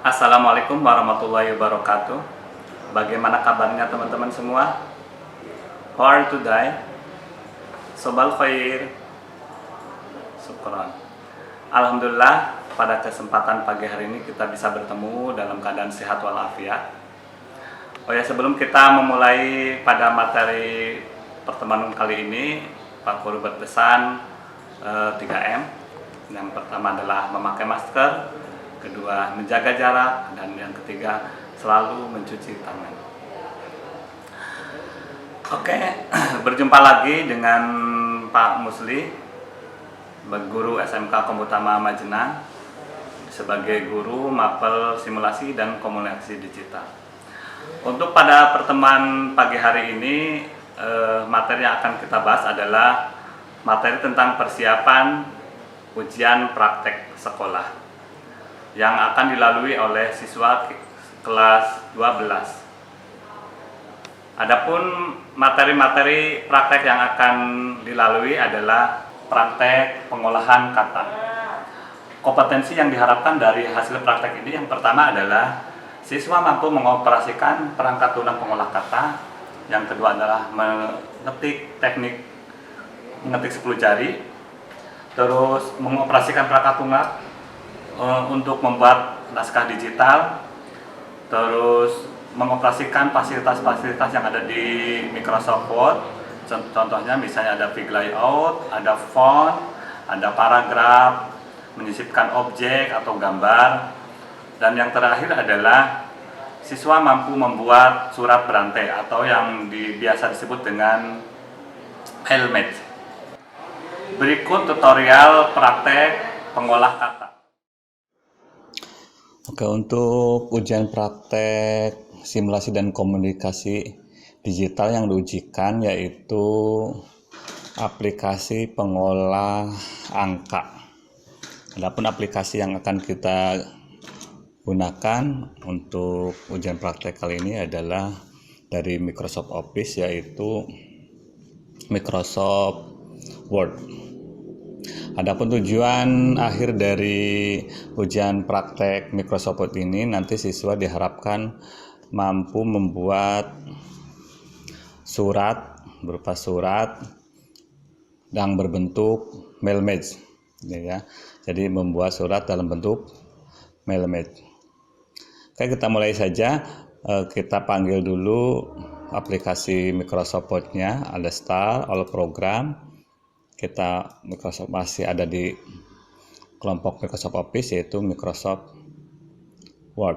Assalamualaikum warahmatullahi wabarakatuh. Bagaimana kabarnya teman-teman semua? How are you today? Sobal khair. Syukran. Alhamdulillah, pada kesempatan pagi hari ini kita bisa bertemu dalam keadaan sehat walafiat. Oh ya, sebelum kita memulai pada materi pertemuan kali ini, Pak Guru berpesan 3M. Yang pertama adalah memakai masker, kedua menjaga jarak, dan yang ketiga selalu mencuci tangan. Oke, berjumpa lagi dengan Pak Musli, guru SMK Komputama Majenang, sebagai guru mapel simulasi dan komunikasi digital. Untuk pada pertemuan pagi hari ini, materi yang akan kita bahas adalah materi tentang persiapan ujian praktek sekolah yang akan dilalui oleh siswa kelas 12. Adapun materi-materi praktek yang akan dilalui adalah praktek pengolahan kata. Kompetensi yang diharapkan dari hasil praktek ini yang pertama adalah siswa mampu mengoperasikan perangkat lunak pengolah kata. Yang kedua adalah mengetik teknik mengetik 10 jari. Terus mengoperasikan perangkat lunak untuk membuat naskah digital, terus mengoperasikan fasilitas-fasilitas yang ada di Microsoft Word. Contohnya misalnya ada big layout, ada font, ada paragraf, menyisipkan objek atau gambar. Dan yang terakhir adalah siswa mampu membuat surat berantai atau yang biasa disebut dengan mailmate. Berikut tutorial praktek pengolah kata. Oke, untuk ujian praktek simulasi dan komunikasi digital yang diujikan yaitu aplikasi pengolah angka. Adapun aplikasi yang akan kita gunakan untuk ujian praktek kali ini adalah dari Microsoft Office, yaitu Microsoft Word. Adapun tujuan akhir dari ujian praktek Microsoft Word ini, nanti siswa diharapkan mampu membuat surat berupa surat yang berbentuk mailmate, ya. Jadi membuat surat dalam bentuk mailmate. Oke, kita mulai saja. Kita panggil dulu aplikasi Microsoft Word-nya, ada Start, All Program. Kita Microsoft masih ada di kelompok Microsoft Office, yaitu Microsoft Word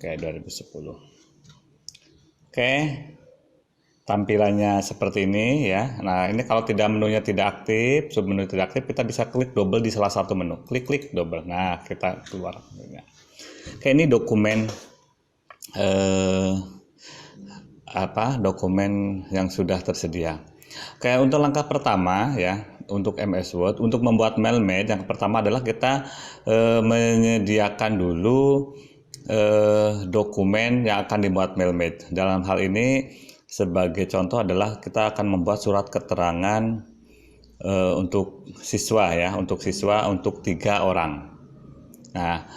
2010. Oke, tampilannya seperti ini ya. Nah, ini kalau menunya tidak aktif, submenu tidak aktif, kita bisa klik double di salah satu menu. Klik double. Nah, kita keluar menunya. Oke, ini dokumen dokumen yang sudah tersedia. Oke, untuk langkah pertama ya, untuk MS Word, untuk membuat mailmate, yang pertama adalah kita menyediakan dulu dokumen yang akan dibuat mailmate. Dalam hal ini sebagai contoh adalah kita akan membuat surat keterangan untuk siswa ya, untuk 3 orang. Nah,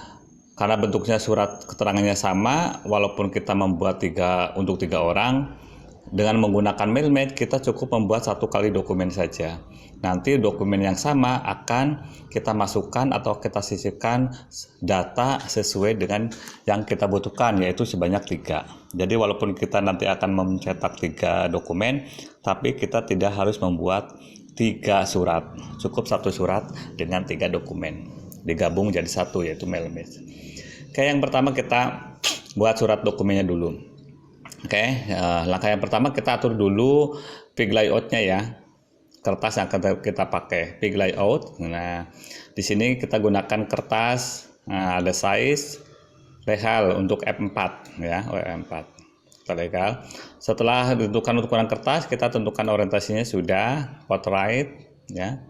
karena bentuknya surat keterangannya sama, walaupun kita membuat untuk 3 orang, dengan menggunakan mailmate kita cukup membuat 1 kali dokumen saja. Nanti dokumen yang sama akan kita masukkan atau kita sisipkan data sesuai dengan yang kita butuhkan, yaitu sebanyak 3. Jadi walaupun kita nanti akan mencetak 3 dokumen, tapi kita tidak harus membuat 3 surat. Cukup 1 surat dengan 3 dokumen. Digabung jadi 1, yaitu mailmate. Oke, yang pertama kita buat surat dokumennya dulu. Oke, langkah yang pertama kita atur dulu big layout-nya ya. Kertas yang akan kita pakai, big layout. Nah, di sini kita gunakan kertas, ada size legal untuk F4 ya, F4. Legal. Setelah ditentukan ukuran kertas, kita tentukan orientasinya sudah portrait ya.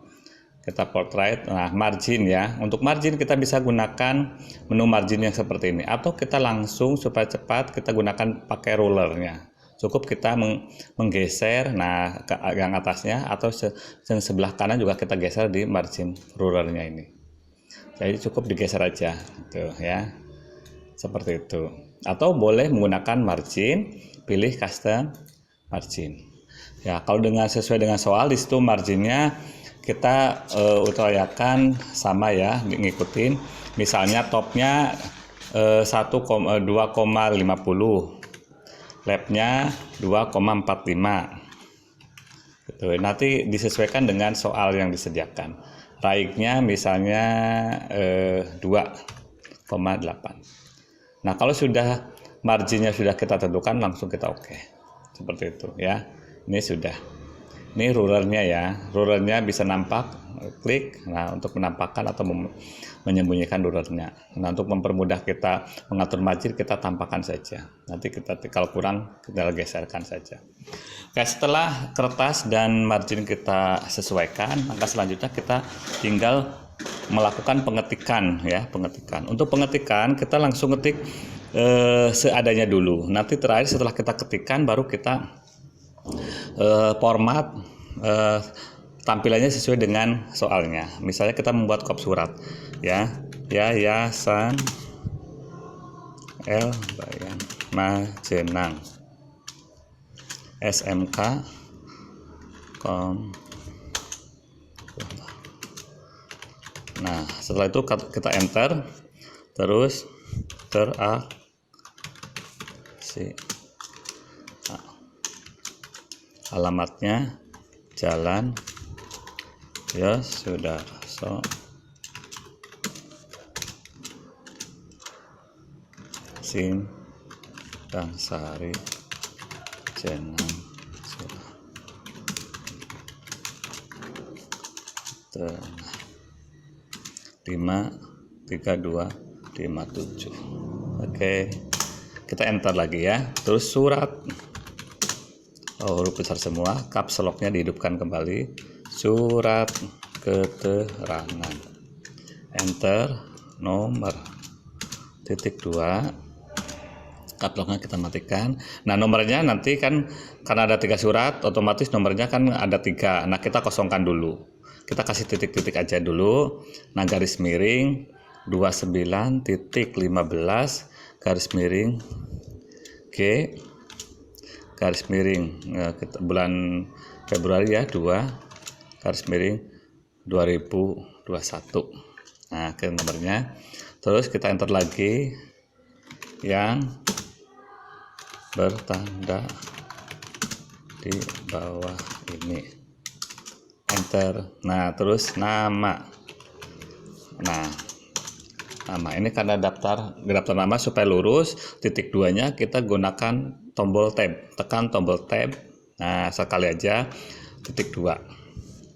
Kita portrait. Nah, margin ya. Untuk margin kita bisa gunakan menu margin yang seperti ini, atau kita langsung supaya cepat kita gunakan pakai rulernya. Cukup kita menggeser, nah yang atasnya atau yang sebelah kanan juga kita geser di margin rulernya ini. Jadi cukup digeser aja, gitu ya. seperti itu. Atau boleh menggunakan margin, pilih custom margin. Ya, kalau sesuai dengan soal di situ marginnya kita upayakan sama ya, ngikutin. Misalnya topnya 2,50, labnya 2,45. Gitu. Nanti disesuaikan dengan soal yang disediakan. Raiknya misalnya 2,8. Nah, kalau sudah marginnya sudah kita tentukan, langsung kita oke. Seperti itu ya. Ini sudah. Ini rulernya ya. Rulernya bisa nampak, klik. Nah, untuk menampakkan atau menyembunyikan rulernya. Nah, untuk mempermudah kita mengatur margin, kita tampakkan saja. Nanti kita kalau kurang, kita geserkan saja. Oke, setelah kertas dan margin kita sesuaikan, langkah selanjutnya kita tinggal melakukan pengetikan ya, pengetikan. Untuk pengetikan kita langsung ketik seadanya dulu. Nanti terakhir setelah kita ketikkan baru kita format tampilannya sesuai dengan soalnya. Misalnya kita membuat kop surat ya, Yayasan L. Bayan Majenang SMK Kom. Nah, setelah itu kita enter, terus alamatnya Jalan Yosudarso Sari Jenang 53257. Oke, kita enter lagi ya. Terus surat, huruf besar semua, caps lock-nya dihidupkan kembali. Surat keterangan, enter, nomor, titik 2, caps lock-nya kita matikan. Nah, nomornya nanti kan karena ada 3 surat, otomatis nomornya kan ada 3. Nah, kita kosongkan dulu. Kita kasih titik-titik aja dulu. Nah, garis miring 29.15 garis miring G garis miring bulan Februari ya 2 garis miring 2021. Nah, ke nomornya. Terus kita enter lagi yang bertanda di bawah ini. Enter. Nah, terus nama. Nah, nama ini karena daftar nama supaya lurus, titik 2-nya kita gunakan tombol tab. Tekan tombol tab. Nah, sekali aja titik 2.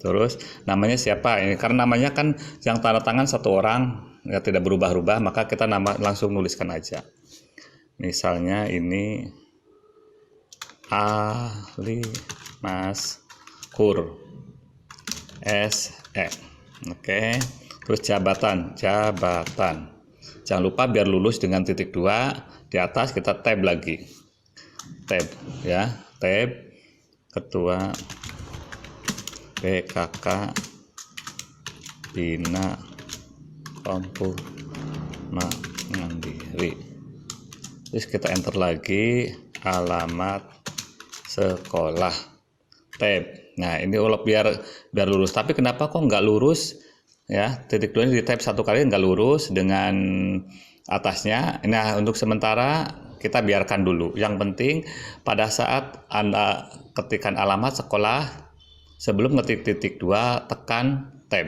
Terus namanya siapa? Ini karena namanya kan yang tanda tangan satu orang, ya tidak berubah-ubah, maka kita langsung nuliskan aja. Misalnya ini Ali Maskur SE. Oke. Terus jabatan. Jangan lupa biar lulus dengan titik 2 di atas kita tab lagi. Tab ya, tab Ketua PKK Bina Kompuna Mandiri. Terus kita enter lagi alamat sekolah. Tab. Nah, ini biar lurus. Tapi kenapa kok nggak lurus? Ya, titik 2 ini di tab satu kali nggak lurus dengan atasnya. Nah, untuk sementara kita biarkan dulu. Yang penting pada saat Anda ketikkan alamat sekolah, sebelum ngetik titik 2 tekan tab.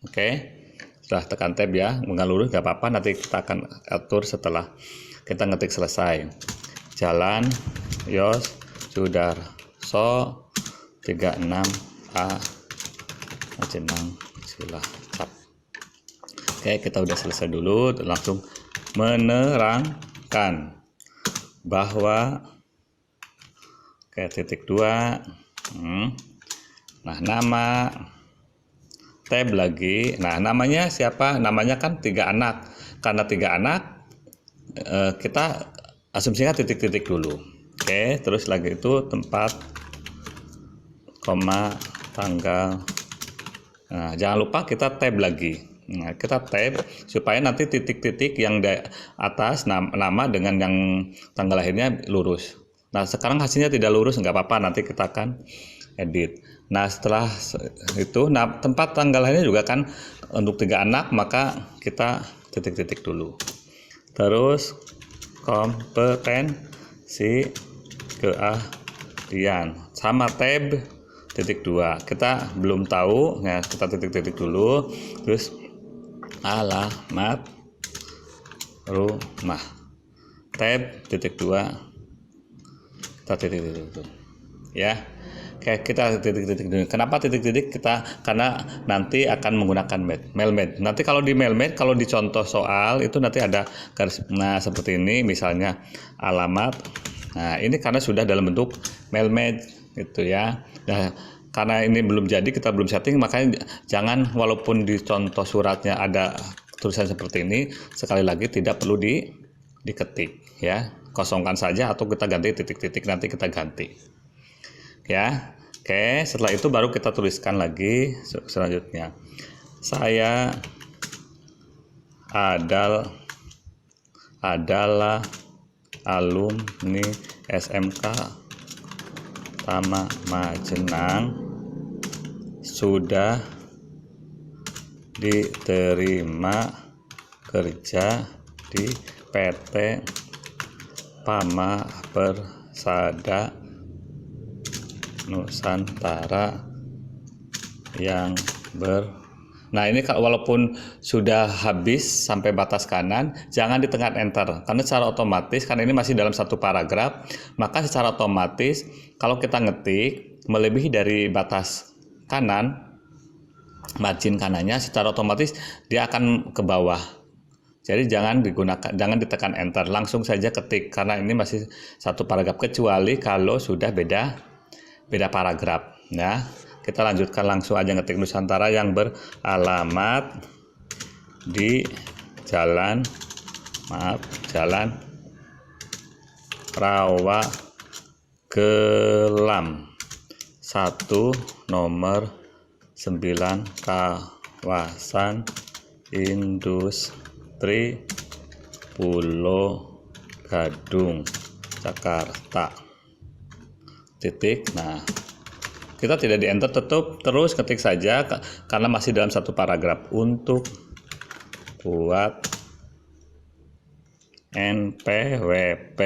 Oke. Sudah tekan tab ya, nggak lurus nggak apa-apa. Nanti kita akan atur setelah kita ngetik selesai. Jalan Yosudarso 36A Majenang Cilacap. Oke, kita udah selesai dulu. Langsung menerangkan bahwa titik 2. Nah, nama tab lagi. Nah, namanya siapa? Namanya kan 3 anak. Karena 3 anak kita asumsikan titik-titik dulu. Oke, terus lagi itu tempat, koma, tanggal. Nah, jangan lupa kita tab lagi. Nah, kita tab supaya nanti titik-titik yang di atas nama dengan yang tanggal lahirnya lurus. Nah, sekarang hasilnya tidak lurus, nggak apa-apa, nanti kita akan edit. Nah, setelah itu, nah tempat tanggal lahirnya juga kan untuk 3 anak, maka kita titik-titik dulu. Terus kompetensi keahlian sama tab titik 2. Kita belum tahu, ya kita titik-titik dulu. Terus alamat rumah, tab titik 2, kita titik-titik dulu ya. Oke, kita titik-titik dulu. Kenapa titik-titik? Karena nanti akan menggunakan mailmed. Nanti kalau di mailmed, kalau di contoh soal itu nanti ada garis, nah seperti ini misalnya alamat. Nah, ini karena sudah dalam bentuk mailmed gitu ya. Nah, karena ini belum jadi, kita belum setting, makanya jangan, walaupun di contoh suratnya ada tulisan seperti ini, sekali lagi tidak perlu diketik ya, kosongkan saja atau kita ganti titik-titik, nanti kita ganti ya. Oke, setelah itu baru kita tuliskan lagi selanjutnya, saya adalah alumni SMK Tama Majenang, sudah diterima kerja di PT Pama Persada Nusantara yang Nah, ini walaupun sudah habis sampai batas kanan, jangan ditekan enter, karena secara otomatis, karena ini masih dalam satu paragraf, maka secara otomatis kalau kita ngetik melebihi dari batas kanan, margin kanannya, secara otomatis dia akan ke bawah. Jadi jangan ditekan enter, langsung saja ketik, karena ini masih satu paragraf, kecuali kalau sudah beda paragraf. Nah, kita lanjutkan langsung aja ngetik, Nusantara yang beralamat di Jalan Rawa Gelam 1 nomor 9 kawasan industri Pulau Gadung, Jakarta. Titik. Nah, kita tidak di enter, terus ketik saja karena masih dalam satu paragraf. Untuk buat NPWP,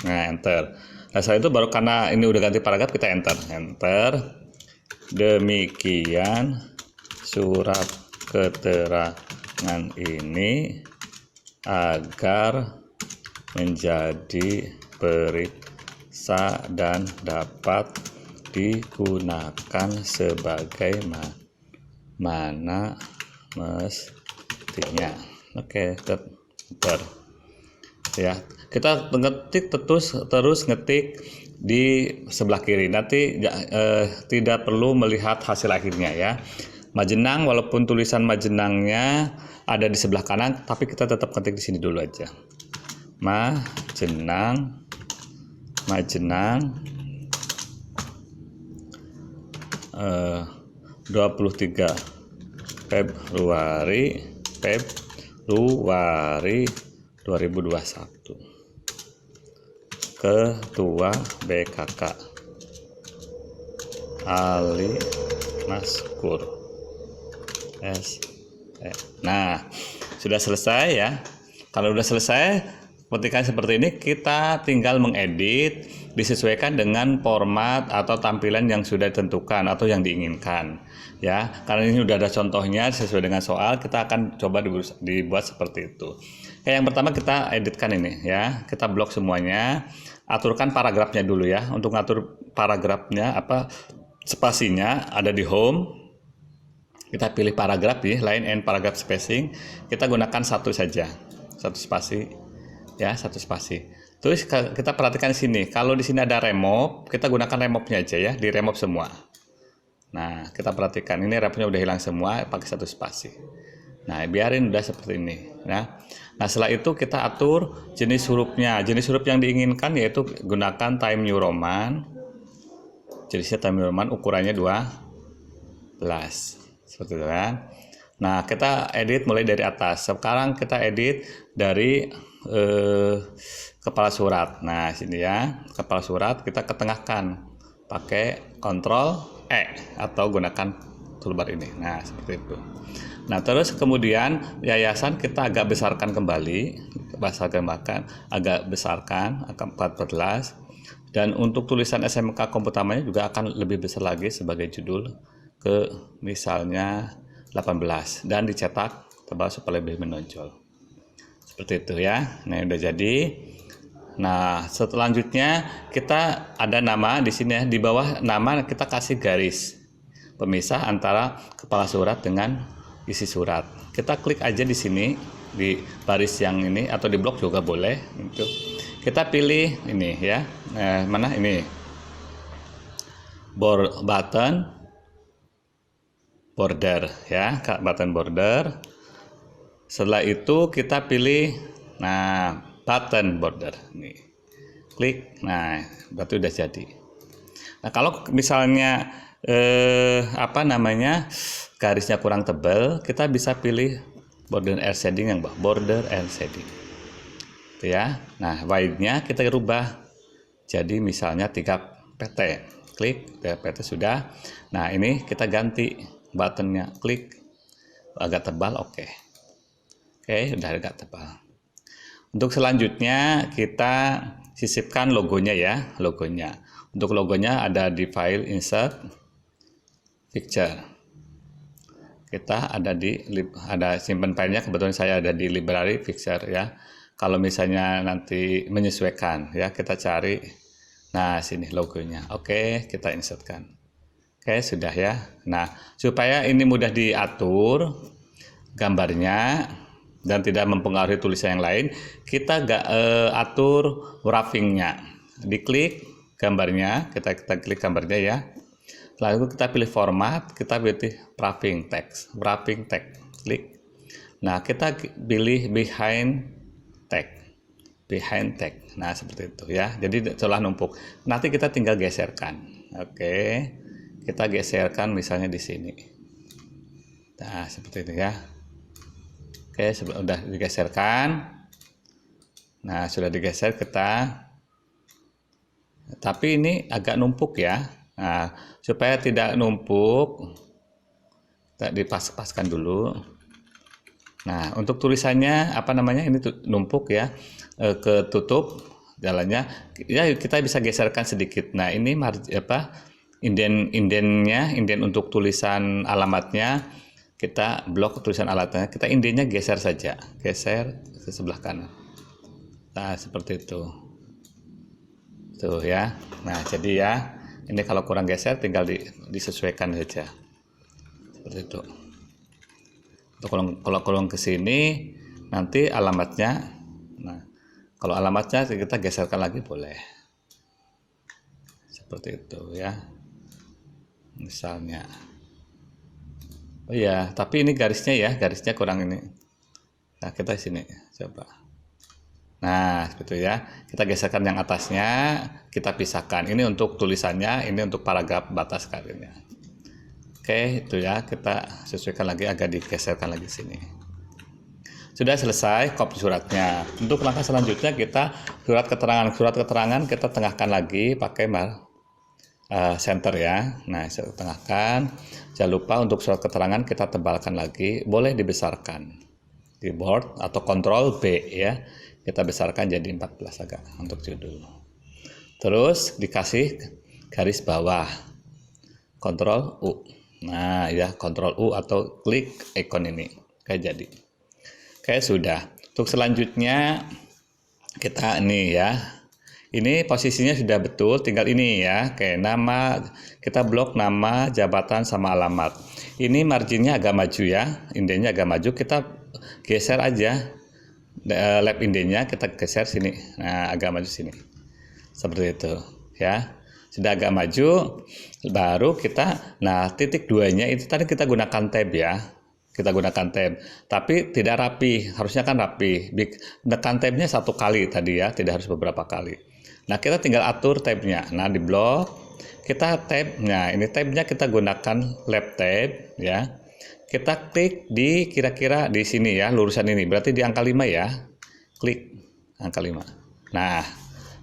nah enter. Nah, setelah itu baru, karena ini udah ganti paragraf, kita enter. Demikian surat keterangan ini agar menjadi dan dapat digunakan sebagaimana mestinya. Oke, ya, kita ngetik terus ngetik di sebelah kiri. Nanti tidak perlu melihat hasil akhirnya ya. Majenang, walaupun tulisan Majenangnya ada di sebelah kanan, tapi kita tetap ketik di sini dulu aja. Majenang 23 Februari 2021. Ketua BKK Ali Maskur SE. Nah, sudah selesai ya. Kalau sudah selesai ketika seperti ini, kita tinggal mengedit disesuaikan dengan format atau tampilan yang sudah ditentukan atau yang diinginkan ya. Karena ini sudah ada contohnya sesuai dengan soal, kita akan coba dibuat seperti itu. Yang pertama kita editkan ini ya, kita blok semuanya, aturkan paragrafnya dulu ya. Untuk ngatur paragrafnya spasinya ada di home, kita pilih paragraf ya, line and paragraph spacing, kita gunakan satu saja, satu spasi ya, satu spasi. Terus kita perhatikan di sini, kalau di sini ada remove, kita gunakan remove-nya aja ya, di remove semua. Nah, kita perhatikan ini remove-nya udah hilang semua, pakai satu spasi. Nah, biarin udah seperti ini. Nah, setelah itu kita atur jenis hurufnya. Jenis huruf yang diinginkan yaitu gunakan Times New Roman. Jenisnya Times New Roman, ukurannya 12. Seperti itu kan. Nah, kita edit mulai dari atas. Sekarang kita edit dari kepala surat. Nah, sini ya, kepala surat kita ketengahkan pakai Ctrl E atau gunakan toolbar ini. Nah, seperti itu. Nah, terus kemudian yayasan kita agak besarkan kembali, agak besarkan, agak 14. Dan untuk tulisan SMK Komputamanya juga akan lebih besar lagi sebagai judul ke misalnya 18 dan dicetak tebal supaya lebih menonjol. Seperti itu ya. Nah, udah jadi. Nah, selanjutnya kita ada nama di sini ya. Di bawah nama kita kasih garis pemisah antara kepala surat dengan isi surat. Kita klik aja di sini di baris yang ini atau di blok juga boleh. Gitu. Kita pilih ini ya. Mana ini? Button border ya, button border. Setelah itu kita pilih button border nih. Klik. Nah, berarti udah jadi. Nah, kalau misalnya garisnya kurang tebal, kita bisa pilih border air shading yang bawah, border air shading. Itu ya. Nah, width-nya kita rubah jadi misalnya 3 pt. Klik, 3 pt sudah. Nah, ini kita ganti buttonnya, klik agak tebal, oke, udah agak tebal. Untuk selanjutnya kita sisipkan logonya ya, logonya. Untuk logonya ada di file insert picture. Kita ada simpan filenya, kebetulan saya ada di library picture ya. Kalau misalnya nanti menyesuaikan ya, kita cari. Nah, sini logonya. Oke, kita insertkan. Oke, sudah ya. Nah, supaya ini mudah diatur gambarnya dan tidak mempengaruhi tulisan yang lain, kita atur wrapping-nya. Diklik gambarnya, kita klik gambarnya ya. Lalu kita pilih format, kita pilih wrapping text, klik. Nah, kita pilih behind tag. Nah, seperti itu ya. Jadi setelah numpuk, nanti kita tinggal geserkan. Oke, kita geserkan misalnya di sini. Nah, seperti itu ya. Oke, sudah digeserkan. Nah, sudah digeser tapi ini agak numpuk ya. Nah, supaya tidak numpuk, kita dipas-paskan dulu. Nah, untuk tulisannya ini numpuk ya, ketutup jalannya. Ya, kita bisa geserkan sedikit. Nah, ini inden untuk tulisan alamatnya. Kita blok tulisan alamatnya, kita indennya geser saja, geser ke sebelah kanan. Nah, seperti itu. Tuh ya. Nah, jadi ya, ini kalau kurang geser tinggal disesuaikan saja. Seperti itu. Kalau kolong ke sini nanti alamatnya. Nah, kalau alamatnya kita geserkan lagi boleh. Seperti itu ya. Misalnya. Oh iya, tapi ini garisnya kurang ini. Nah, kita sini coba. Nah, seperti itu ya. Kita geserkan yang atasnya, kita pisahkan. Ini untuk tulisannya, ini untuk paragraf batas karirnya. Oke, itu ya. Kita sesuaikan lagi, agak digeserkan lagi sini. Sudah selesai copy suratnya. Untuk langkah selanjutnya kita surat keterangan kita tengahkan lagi pakai center ya. Nah, saya tengahkan. Jangan lupa untuk surat keterangan kita tebalkan lagi, boleh dibesarkan di board atau Ctrl B ya. Kita besarkan jadi 14 agak untuk judul. Terus dikasih garis bawah. Ctrl U. Nah, ya Ctrl U atau klik ikon ini. Kayak jadi. Oke, sudah. Untuk selanjutnya kita ini ya. Ini posisinya sudah betul, tinggal ini ya. Oke, nama kita blok nama, jabatan sama alamat. Ini marginnya agak maju ya, indennya agak maju. Kita geser aja left indennya, kita geser sini. Nah, agak maju sini. Seperti itu ya. Sudah agak maju, baru kita titik 2-nya itu tadi kita gunakan tab ya. Kita gunakan tab, tapi tidak rapi, harusnya kan rapi. Tekan tabnya 1 kali tadi ya, tidak harus beberapa kali. Nah, kita tinggal atur tabnya. Nah, di blok kita tab. Nah, ini tabnya kita gunakan left tab ya. kita klik di kira-kira di sini ya, lurusan ini. Berarti di angka 5 ya. Klik angka 5. Nah,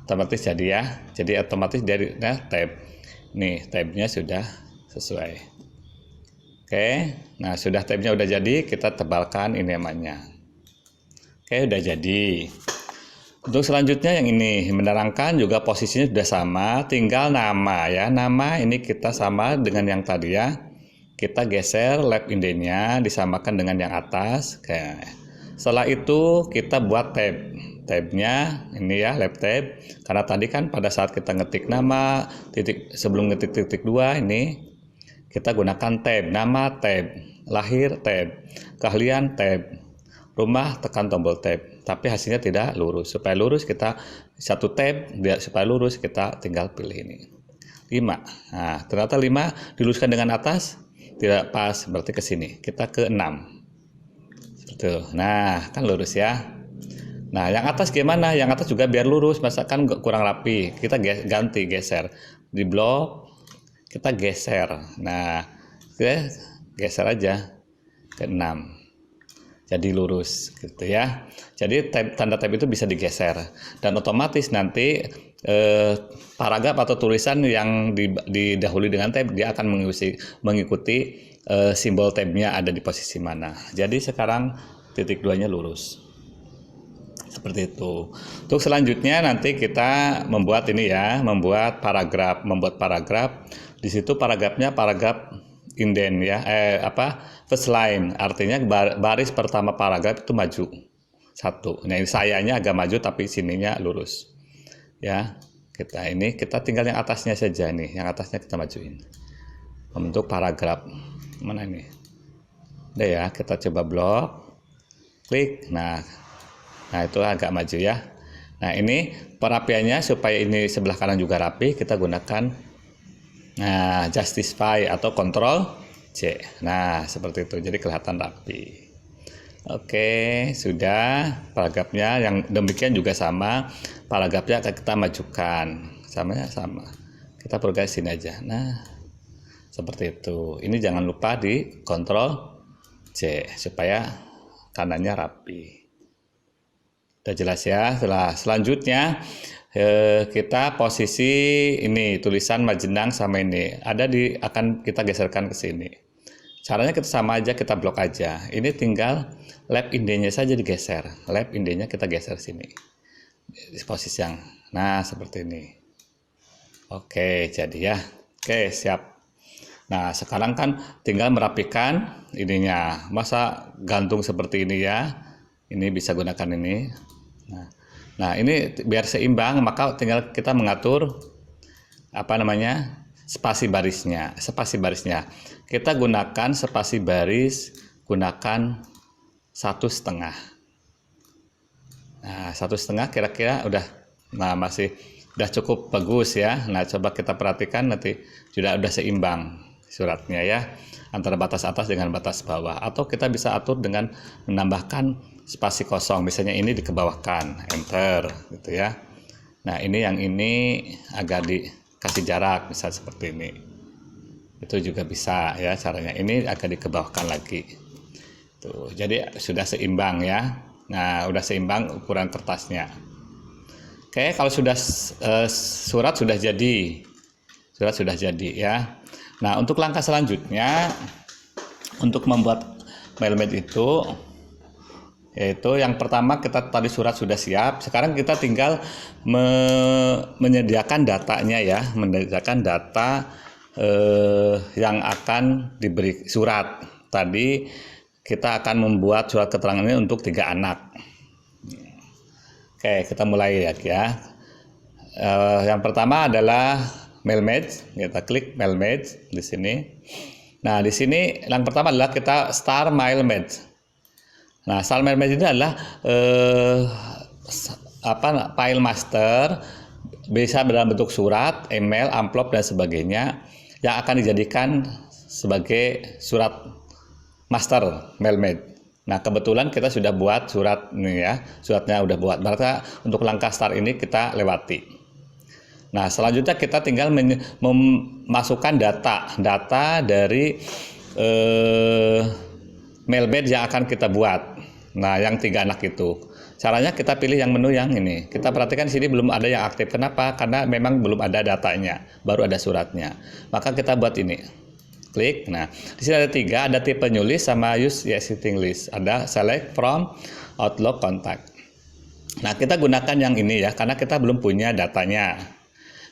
otomatis jadi ya. Jadi otomatis dari tab. Nih, tabnya sudah sesuai. Oke. Nah, sudah tabnya udah jadi, kita tebalkan ini namanya. Oke, udah jadi. Untuk selanjutnya yang ini, menerangkan juga posisinya sudah sama, tinggal nama ya. Nama ini kita sama dengan yang tadi ya. Kita geser lab indenya disamakan dengan yang atas. Oke. Setelah itu kita buat tab. Tabnya ini ya, lab tab. Karena tadi kan pada saat kita ngetik nama, sebelum ngetik titik 2 ini, kita gunakan tab. Nama tab, lahir tab, keahlian tab, rumah tekan tombol tab. Tapi hasilnya tidak lurus. Supaya lurus kita satu tab, supaya lurus kita tinggal pilih ini 5. Nah, ternyata 5 diluruskan dengan atas tidak pas, berarti ke sini. Kita ke 6. Tuh. Nah, kan lurus ya. Nah, yang atas gimana? Yang atas juga biar lurus, masa kan kurang rapi. Kita ganti, geser. Di blok kita geser. Nah, kita geser aja ke 6. Jadi lurus gitu ya. Jadi tanda tab itu bisa digeser dan otomatis nanti paragraf atau tulisan yang didahului dengan tab dia akan mengikuti simbol tabnya ada di posisi mana. Jadi sekarang titik 2-nya lurus. Seperti itu. Untuk selanjutnya nanti kita membuat ini ya, membuat paragraf. Di situ paragrafnya paragraf indent ya, first line, artinya baris pertama paragraf itu maju satu. Nah, ini sayanya agak maju tapi sininya lurus ya. Kita tinggal yang atasnya saja nih, yang atasnya kita majuin membentuk paragraf. Mana ini? Udah ya, kita coba blok, klik. Nah itu agak maju ya. Nah, ini perapiannya supaya ini sebelah kanan juga rapi, kita gunakan justify atau Ctrl C. Nah, seperti itu. Jadi kelihatan rapi. Oke, sudah. Paragrafnya yang demikian juga sama. Paragrafnya akan kita majukan. Sama. Kita progres sini aja. Nah, seperti itu. Ini jangan lupa di Ctrl C supaya kanannya rapi. Udah jelas ya. Selanjutnya kita posisi ini tulisan Majenang sama ini akan kita geserkan ke sini. Caranya kita sama aja, kita blok aja. Ini tinggal lab indenya saja digeser. Lab indenya kita geser sini. Di posisi yang seperti ini. Oke, jadi ya. Oke, siap. Nah, sekarang kan tinggal merapikan ininya. Masa gantung seperti ini ya. Ini bisa gunakan ini. Nah, ini biar seimbang, maka tinggal kita mengatur spasi barisnya. Kita gunakan spasi baris, gunakan 1,5. Nah, 1,5 kira-kira udah cukup bagus ya. Nah, coba kita perhatikan nanti sudah seimbang suratnya ya, antara batas atas dengan batas bawah. Atau kita bisa atur dengan menambahkan spasi kosong, misalnya ini dikebawahkan, enter gitu ya. Nah, yang ini agak dikasih jarak, misal seperti ini. Itu juga bisa ya caranya. Ini agak dikebawahkan lagi. Tuh, jadi sudah seimbang ya. Nah, udah seimbang ukuran kertasnya. Oke, kalau sudah surat sudah jadi. Surat sudah jadi ya. Nah, untuk langkah selanjutnya untuk membuat mailmate itu yaitu yang pertama kita tadi surat sudah siap. Sekarang kita tinggal menyediakan datanya ya, menyediakan data yang akan diberi surat. Tadi kita akan membuat surat keterangan ini untuk 3 anak. Oke, kita mulai ya. Yang pertama adalah mailmate. Kita klik mailmate di sini. Nah, di sini yang pertama adalah kita start mailmate. Nah, start mailmate ini adalah file master, bisa dalam bentuk surat, email, amplop dan sebagainya yang akan dijadikan sebagai surat master mailmate. Nah, kebetulan kita sudah buat surat ini ya, suratnya udah buat. Berarti untuk langkah start ini kita lewati. Nah, selanjutnya kita tinggal memasukkan data dari mailbed yang akan kita buat. Nah, yang 3 anak itu. Caranya kita pilih yang menu yang ini. Kita perhatikan di sini belum ada yang aktif. Kenapa? Karena memang belum ada datanya, baru ada suratnya. Maka kita buat ini. Klik. Nah, di sini ada 3, ada tipe new list sama use existing list. Ada select from Outlook contact. Nah, kita gunakan yang ini ya, karena kita belum punya datanya.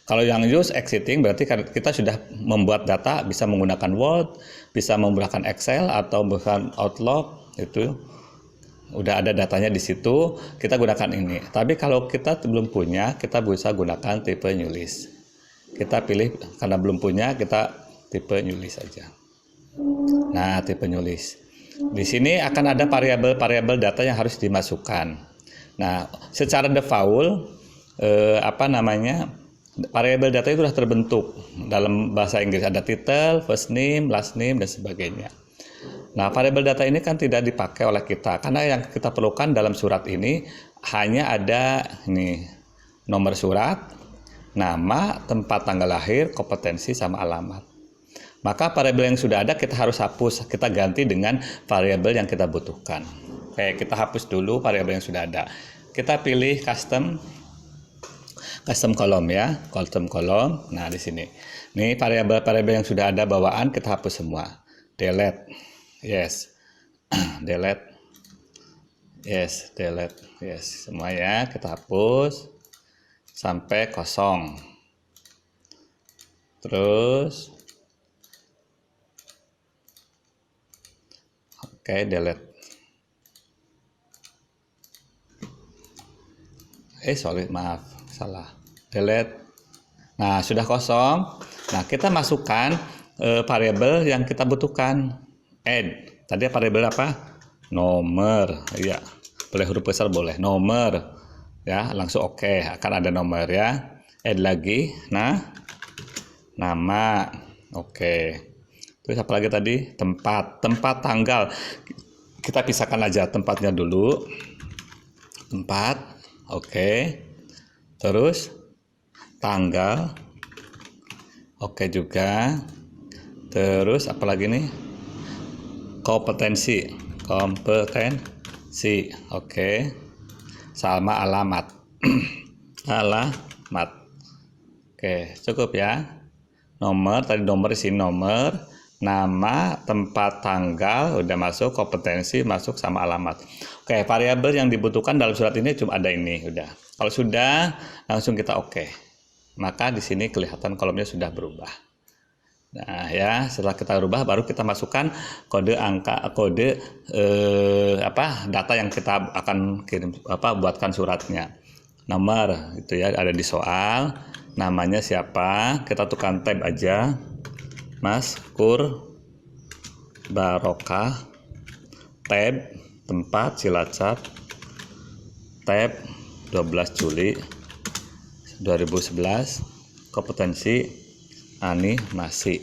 Kalau yang use existing berarti kita sudah membuat data, bisa menggunakan Word, bisa menggunakan Excel atau menggunakan Outlook, itu udah ada datanya di situ, kita gunakan ini. Tapi kalau kita belum punya, kita bisa gunakan tipe new list. Kita pilih, karena belum punya, kita tipe new list saja. Nah, tipe new list. Di sini akan ada variabel-variabel data yang harus dimasukkan. Nah, secara default variabel data itu sudah terbentuk. Dalam bahasa Inggris ada title, first name, last name, dan sebagainya. Nah, variabel data ini kan tidak dipakai oleh kita, karena yang kita perlukan dalam surat ini hanya ada ini, nomor surat, nama, tempat tanggal lahir, kompetensi, sama alamat. Maka variabel yang sudah ada kita harus hapus, kita ganti dengan variabel yang kita butuhkan. Oke, kita hapus dulu variabel yang sudah ada. Kita pilih custom column ya, custom column. Nah, di sini. Ini variabel-variabel yang sudah ada bawaan kita hapus semua. Delete. Yes. Delete. Yes, delete. Yes, semua ya kita hapus sampai kosong. Terus oke, delete. Sorry, maaf, salah. Delete. Nah, sudah kosong. Nah, kita masukkan variabel yang kita butuhkan. Add. Tadi variabel apa? Nomor. Ya, boleh huruf besar, boleh. Nomor. Ya, langsung oke. Akan ada nomor ya. Add lagi. Nah, nama. Oke. Terus apa lagi tadi? Tempat. Tempat, tanggal. Kita pisahkan aja tempatnya dulu. Tempat. Oke. Terus tanggal, oke juga. Terus apa lagi nih? Kompetensi, oke. Sama alamat, alamat. Oke, cukup ya. Nomor, tadi nomor di sini nomor, nama, tempat, tanggal, udah masuk, kompetensi masuk, sama alamat. Oke, variabel yang dibutuhkan dalam surat ini cuma ada ini, udah. Kalau sudah, langsung kita oke. Maka di sini kelihatan kolomnya sudah berubah. Nah ya, setelah kita rubah baru kita masukkan data yang kita akan kirim buatkan suratnya. Nomor itu ya ada di soal, namanya siapa, kita tekan tab aja. Mas Kur Barokah, tab tempat Cilacap, tab 12 Juli 2011, kompetensi Ani Masih,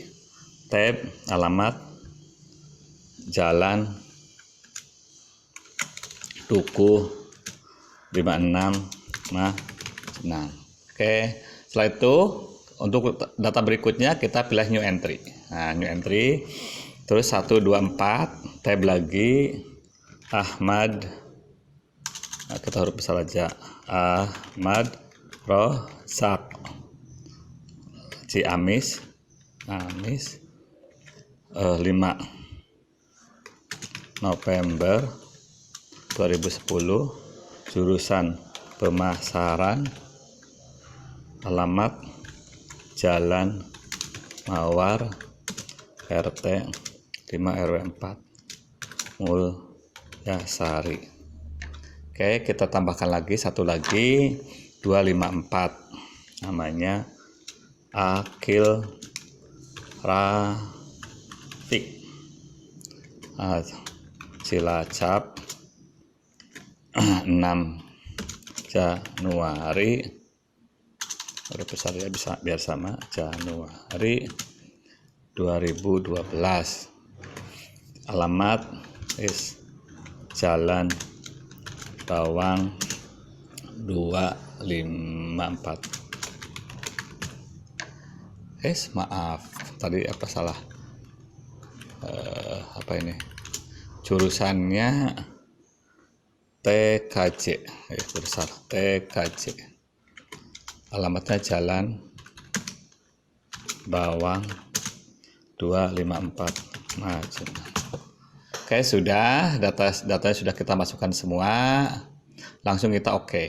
tab alamat Jalan Duku 56 Senang. Oke, setelah itu untuk data berikutnya kita pilih new entry. Nah, new entry terus 1 2 4 tab lagi Ahmad. Nah, kita huruf besar aja. Ahmad Rozak Ciamis 5 November 2010, jurusan pemasaran, alamat Jalan Mawar RT 5 RW 4 Mulyasari. Oke, kita tambahkan lagi satu lagi 254, namanya Akil Rafiq, Cilacap 6 Januari, huruf besar ya, bisa biar sama, Januari 2012, alamat Jalan Bawang 254. Maaf tadi apa salah, apa ini, jurusannya TKJ, jurusan TKJ. Alamatnya Jalan Bawang 254 Maju. Oke, sudah datanya sudah kita masukkan semua. Langsung kita oke.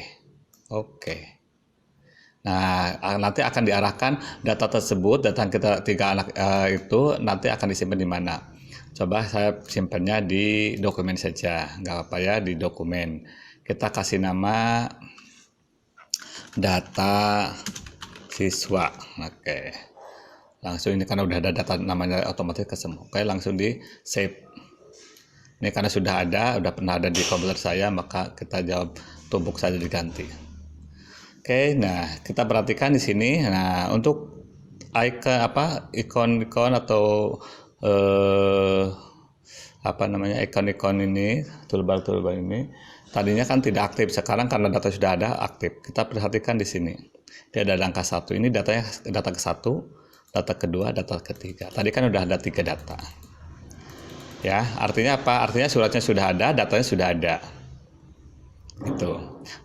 Nah, nanti akan diarahkan data tersebut, data kita 3 anak itu nanti akan disimpan di mana. Coba saya simpannya di dokumen saja, nggak apa-apa ya, di dokumen. Kita kasih nama data siswa. Oke. Langsung ini karena udah ada data namanya otomatis ke semua. Oke, langsung di save. Ini karena sudah pernah ada di komputer saya, maka kita jawab tumbuk saja diganti. Oke, nah kita perhatikan di sini. Nah, untuk ikon atau ikon ini, toolbar ini tadinya kan tidak aktif, sekarang karena data sudah ada aktif. Kita perhatikan di sini. Dia ada angka 1. Ini datanya data ke-1, data kedua, data ketiga. Tadi kan udah ada 3 data. Ya, artinya apa? Artinya suratnya sudah ada, datanya sudah ada. Gitu.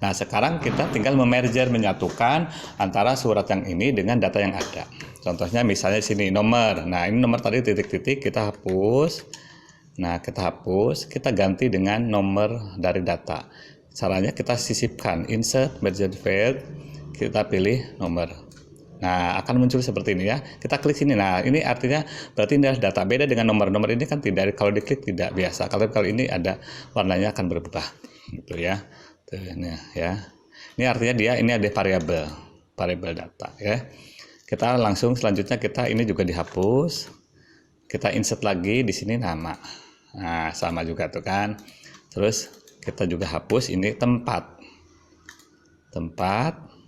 Nah, sekarang kita tinggal menyatukan antara surat yang ini dengan data yang ada. Contohnya misalnya sini nomor. Nah, ini nomor tadi titik-titik kita hapus. Nah, kita hapus, kita ganti dengan nomor dari data. Caranya kita sisipkan, insert, merge field, kita pilih nomor. Nah, akan muncul seperti ini ya. Kita klik sini. Nah, ini artinya berarti ini adalah data. Beda dengan nomor ini kan tidak, kalau diklik tidak biasa. Kalau ini ada warnanya akan berubah. Gitu ya. Tuh, nah, ya. Ini artinya ini ada variabel data ya. Kita langsung selanjutnya ini juga dihapus. Kita insert lagi di sini nama. Nah, sama juga tuh kan. Terus kita juga hapus ini tempat.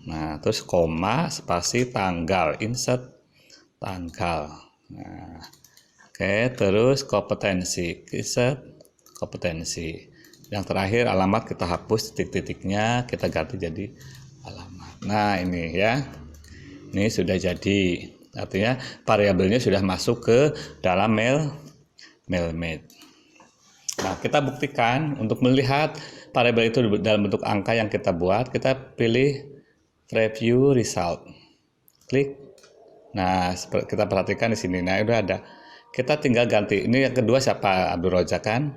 Nah, terus koma, spasi, tanggal, insert tanggal. Nah, oke, terus kompetensi, insert kompetensi. Yang terakhir alamat kita hapus titik-titiknya, kita ganti jadi alamat. Nah, ini ya. Ini sudah jadi. Artinya variabelnya sudah masuk ke dalam mailmate. Nah, kita buktikan untuk melihat variabel itu dalam bentuk angka yang kita buat, kita pilih Preview Result. Klik. Nah, kita perhatikan di sini. Nah, udah ada. Kita tinggal ganti. Ini yang kedua siapa? Abdul Rojak kan?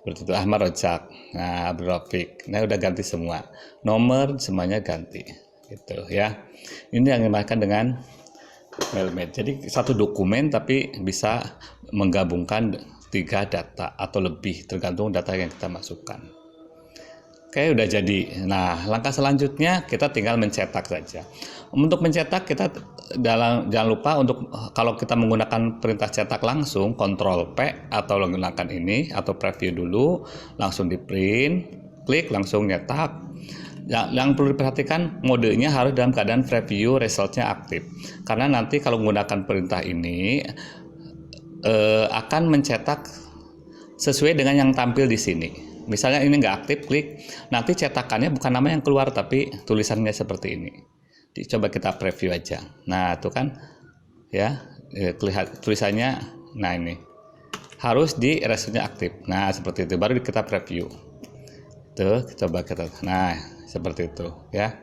Seperti itu, Ahmad Rojak. Nah, Abdul Rafiq. Nah, udah ganti semua. Nomor semuanya ganti. Gitu ya. Ini yang dimakan dengan mailmate. Jadi satu dokumen tapi bisa menggabungkan 3 data atau lebih tergantung data yang kita masukkan. Oke, udah jadi. Nah, langkah selanjutnya kita tinggal mencetak saja. Untuk mencetak kita jangan lupa untuk kalau kita menggunakan perintah cetak langsung Ctrl P atau menggunakan ini atau preview dulu, langsung di print, klik langsung nyetak. Yang perlu diperhatikan modenya harus dalam keadaan preview resultnya aktif. Karena nanti kalau menggunakan perintah ini akan mencetak sesuai dengan yang tampil di sini. Misalnya ini nggak aktif, klik. Nanti cetakannya bukan nama yang keluar, tapi tulisannya seperti ini. Coba kita preview aja. Nah, itu kan ya, lihat tulisannya. Nah, ini harus di resultnya aktif. Nah, seperti itu. Baru kita preview. Tuh, coba kita. Nah, seperti itu ya.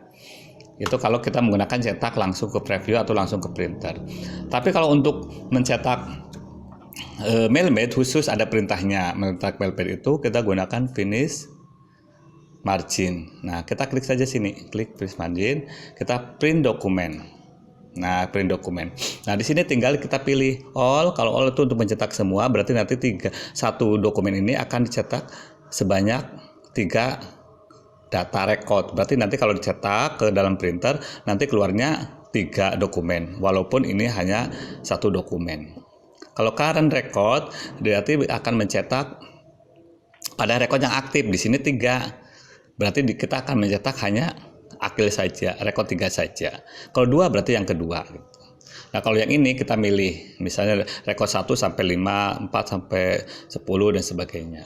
Itu kalau kita menggunakan cetak langsung ke preview atau langsung ke printer. Tapi kalau untuk mencetak mailmate khusus ada perintahnya. Mencetak mailmate itu kita gunakan finish margin. Nah, kita klik saja sini, klik finish margin, kita print dokumen. Nah, print dokumen. Nah, di sini tinggal kita pilih all. Kalau all itu untuk mencetak semua, berarti nanti satu dokumen ini akan dicetak sebanyak 3 data record. Berarti nanti kalau dicetak ke dalam printer, nanti keluarnya 3 dokumen, walaupun ini hanya 1 dokumen. Kalau current record berarti akan mencetak pada record yang aktif. Di sini 3. Berarti kita akan mencetak hanya akil saja, record 3 saja. Kalau 2 berarti yang kedua. Nah, kalau yang ini kita milih, misalnya record 1 sampai 5, 4 sampai 10 dan sebagainya.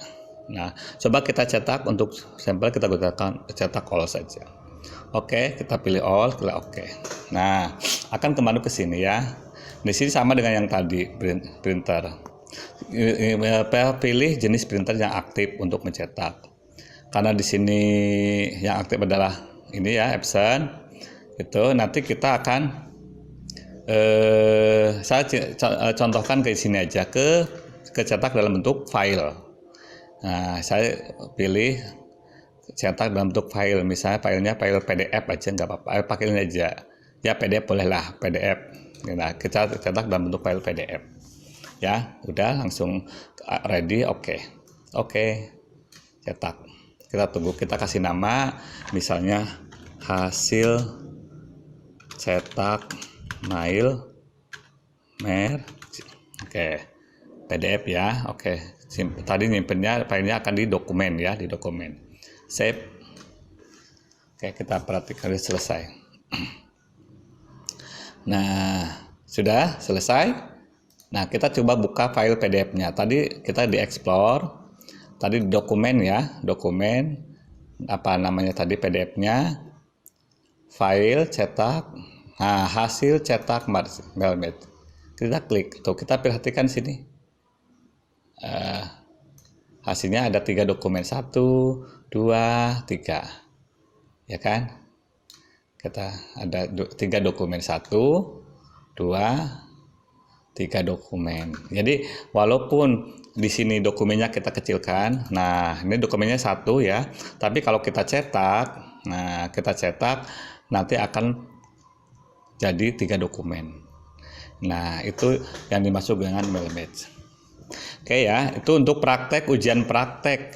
Nah, coba kita cetak untuk sampel kita gunakan cetak all saja. Oke, kita pilih all, klik oke. Nah, akan kembali ke sini ya. Di sini sama dengan yang tadi printer. Pilih jenis printer yang aktif untuk mencetak. Karena di sini yang aktif adalah ini ya, Epson. Itu nanti kita akan saya contohkan ke sini aja, ke cetak dalam bentuk file. Nah, saya pilih cetak dalam bentuk file, misalnya filenya file PDF aja nggak apa-apa, pakai ini aja ya, PDF bolehlah, PDF. Nah, kita cetak dalam bentuk file PDF ya, udah langsung ready. Oke, cetak. Kita tunggu, kita kasih nama misalnya hasil cetak mail mer, PDF ya. Tadi nyimpennya filenya akan di dokumen ya, di dokumen save. Kita perhatikan selesai. Nah, sudah selesai. Nah, kita coba buka file PDF-nya. Tadi kita di explore, tadi di dokumen ya, dokumen apa namanya tadi, PDF-nya, file cetak. Nah, hasil cetak Mailmate. Kita klik, tuh kita perhatikan sini. Hasilnya ada 3 dokumen, 1, 2, 3, ya kan? Kita ada 3 dokumen, 1, 2, 3 dokumen. Jadi walaupun di sini dokumennya kita kecilkan, nah ini dokumennya 1 ya, tapi kalau kita cetak, nanti akan jadi 3 dokumen. Nah, itu yang dimaksud dengan Mailmate. Ya, itu untuk praktek, ujian praktek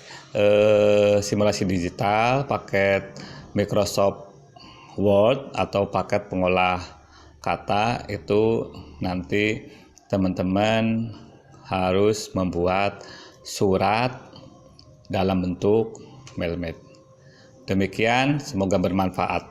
simulasi digital paket Microsoft Word atau paket pengolah kata. Itu nanti teman-teman harus membuat surat dalam bentuk Mailmate. Demikian, semoga bermanfaat.